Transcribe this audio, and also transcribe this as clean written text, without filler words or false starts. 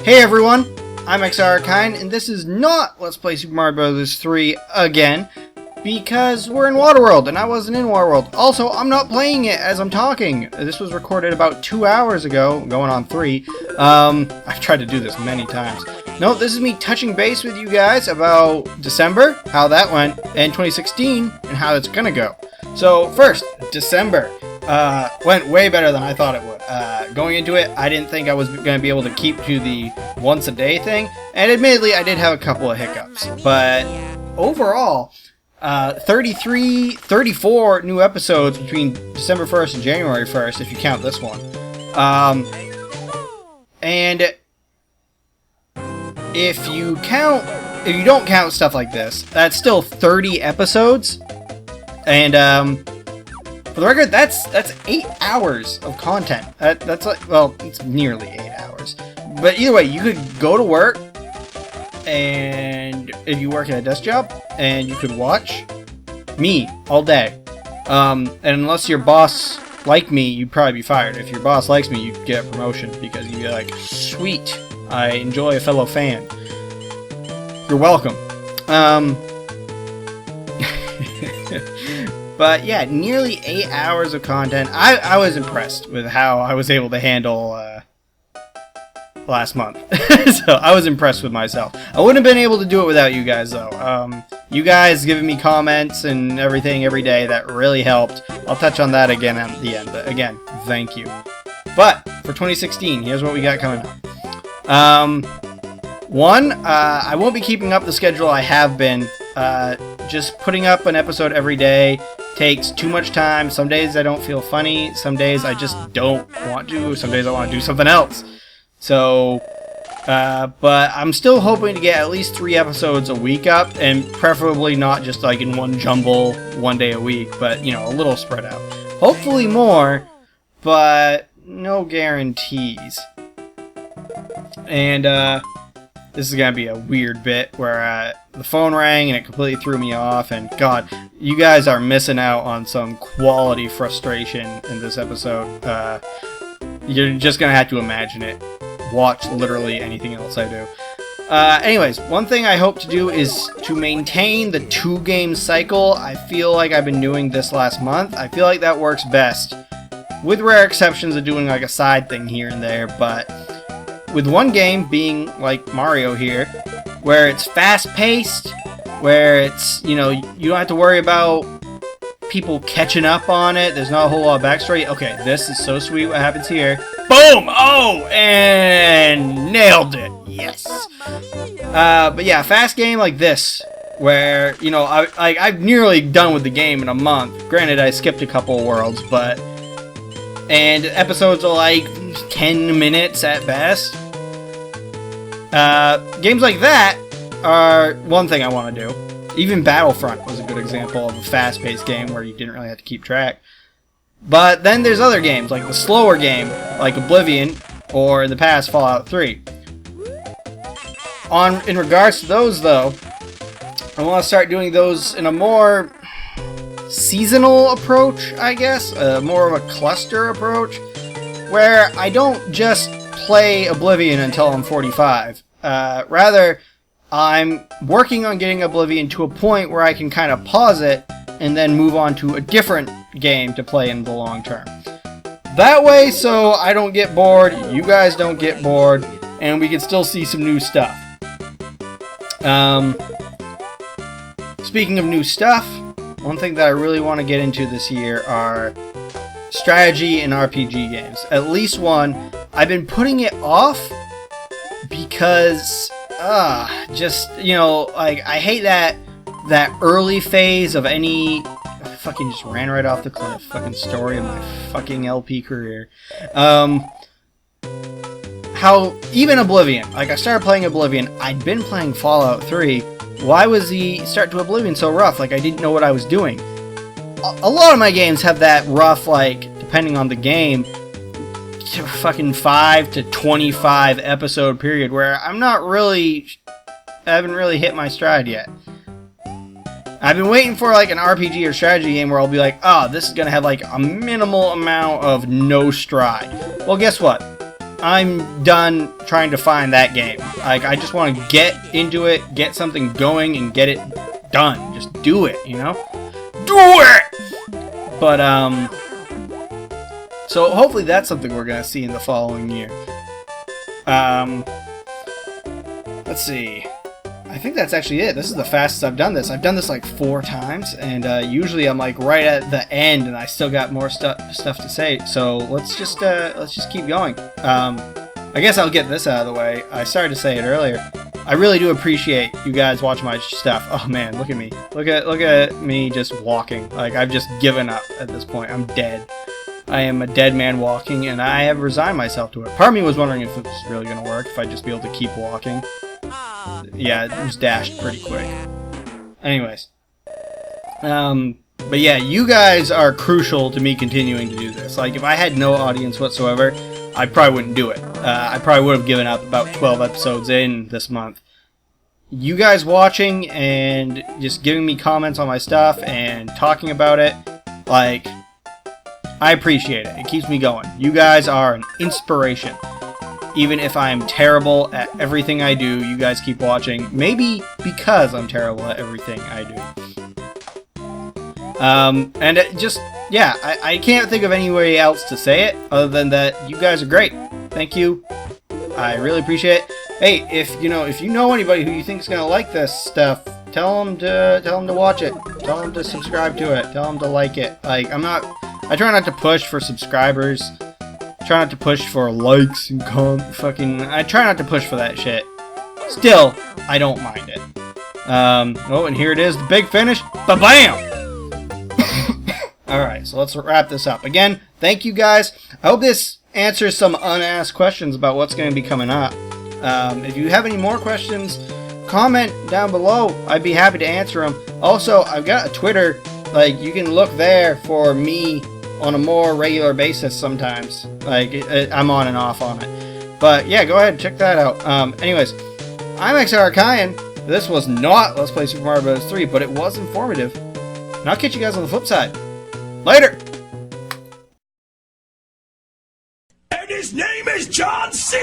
Hey everyone, I'm XRKine, and this is not Let's Play Super Mario Bros. 3 again, because we're in Waterworld, and I wasn't in Waterworld. Also, I'm not playing it as I'm talking. This was recorded about 2 hours ago, going on 3. I've tried to do this many times. No, this is me touching base with you guys about December, how that went, and 2016, and how it's gonna go. So, first, December. Went way better than I thought it would. Going into it, I didn't think I was going to be able to keep to the once a day thing, and admittedly, I did have a couple of hiccups. But overall, 34 new episodes between December 1st and January 1st, if you count this one. And if you don't count stuff like this, that's still 30 episodes. And for the record, that's 8 hours of content. That's like, well, it's nearly 8 hours. But either way, you could go to work, and if you work at a desk job, and you could watch me all day. And unless your boss liked me, you'd probably be fired. If your boss likes me, you'd get a promotion because you'd be like, sweet, I enjoy a fellow fan. You're welcome. But yeah, nearly 8 hours of content. I was impressed with how I was able to handle last month. So I was impressed with myself. I wouldn't have been able to do it without you guys, though. You guys giving me comments and everything every day, that really helped. I'll touch on that again at the end. But again, thank you. But for 2016, here's what we got coming up. I won't be keeping up the schedule I have been. Just putting up an episode every day takes too much time. Some days I don't feel funny. Some days I just don't want to. Some days I want to do something else. So, but I'm still hoping to get at least 3 episodes a week up, and preferably not just like in one jumble, one day a week, but, you know, a little spread out. Hopefully more, but no guarantees. And, this is going to be a weird bit where the phone rang and it completely threw me off, and God, you guys are missing out on some quality frustration in this episode. You're just going to have to imagine it. Watch literally anything else I do. Anyways, one thing I hope to do is to maintain the 2-game cycle. I feel like I've been doing this last month. I feel like that works best, with rare exceptions of doing like a side thing here and there, but with one game being like Mario here, where it's fast-paced, where it's, you know, you don't have to worry about people catching up on it. There's not a whole lot of backstory. Okay, this is so sweet what happens here. Boom! Oh! And nailed it! Yes! But yeah, fast game like this, where, you know, I'm nearly done with the game in a month. Granted, I skipped a couple of worlds, but... And episodes are like 10 minutes at best. Games like that are one thing I want to do. Even Battlefront was a good example of a fast-paced game where you didn't really have to keep track. But then there's other games, like the slower game, like Oblivion, or in the past, Fallout 3. In regards to those, though, I want to start doing those in a more seasonal approach, I guess, more of a cluster approach, where I don't just play Oblivion until I'm 45. Rather, I'm working on getting Oblivion to a point where I can kind of pause it and then move on to a different game to play in the long term. That way, so I don't get bored, you guys don't get bored, and we can still see some new stuff. Speaking of new stuff, one thing that I really want to get into this year are strategy and RPG games. At least one. I've been putting it off because, just, you know, like, I hate that early phase of any... Fucking just ran right off the cliff. Fucking story of my fucking LP career. How, even Oblivion, like, I started playing Oblivion, I'd been playing Fallout 3, why was the start to Oblivion so rough? Like, I didn't know what I was doing. A lot of my games have that rough, like, depending on the game, fucking 5 to 25 episode period where I haven't really hit my stride yet. I've been waiting for like an RPG or strategy game where I'll be like, oh, this is gonna have like a minimal amount of no stride. Well, guess what? I'm done trying to find that game. Like, I just want to get into it, get something going, and get it done. Just do it, you know? Do it! But, so hopefully that's something we're going to see in the following year. Let's see. I think that's actually it. This is the fastest I've done this. I've done this like 4 times, and usually I'm like right at the end, and I still got more stuff to say. So let's just keep going. I guess I'll get this out of the way. I started to say it earlier. I really do appreciate you guys watching my stuff. Oh man, look at me. Look at me just walking. Like, I've just given up at this point. I'm dead. I am a dead man walking, and I have resigned myself to it. Part of me was wondering if it was really going to work, if I'd just be able to keep walking. Yeah, it was dashed pretty quick. Anyways. But yeah, you guys are crucial to me continuing to do this. Like, if I had no audience whatsoever, I probably wouldn't do it. I probably would have given up about 12 episodes in this month. You guys watching and just giving me comments on my stuff and talking about it, like, I appreciate it. It keeps me going. You guys are an inspiration. Even if I'm terrible at everything I do, you guys keep watching. Maybe because I'm terrible at everything I do. And it just, yeah, I can't think of any way else to say it other than that you guys are great. Thank you. I really appreciate it. Hey, if you know anybody who you think is gonna like this stuff, tell them to watch it. Tell them to subscribe to it. Tell them to like it. Like, I try not to push for subscribers. Try not to push for likes and I try not to push for that shit. Still, I don't mind it. Oh, and here it is, the big finish. Ba-bam! Alright, so let's wrap this up. Again, thank you guys. I hope this answers some unasked questions about what's going to be coming up. If you have any more questions, comment down below. I'd be happy to answer them. Also, I've got a Twitter. Like, you can look there for me on a more regular basis sometimes. Like, I'm on and off on it. But yeah, go ahead and check that out. Anyways, I'm XRKyan. This was not Let's Play Super Mario Bros. 3, but it was informative. And I'll catch you guys on the flip side. Later! And his name is John C.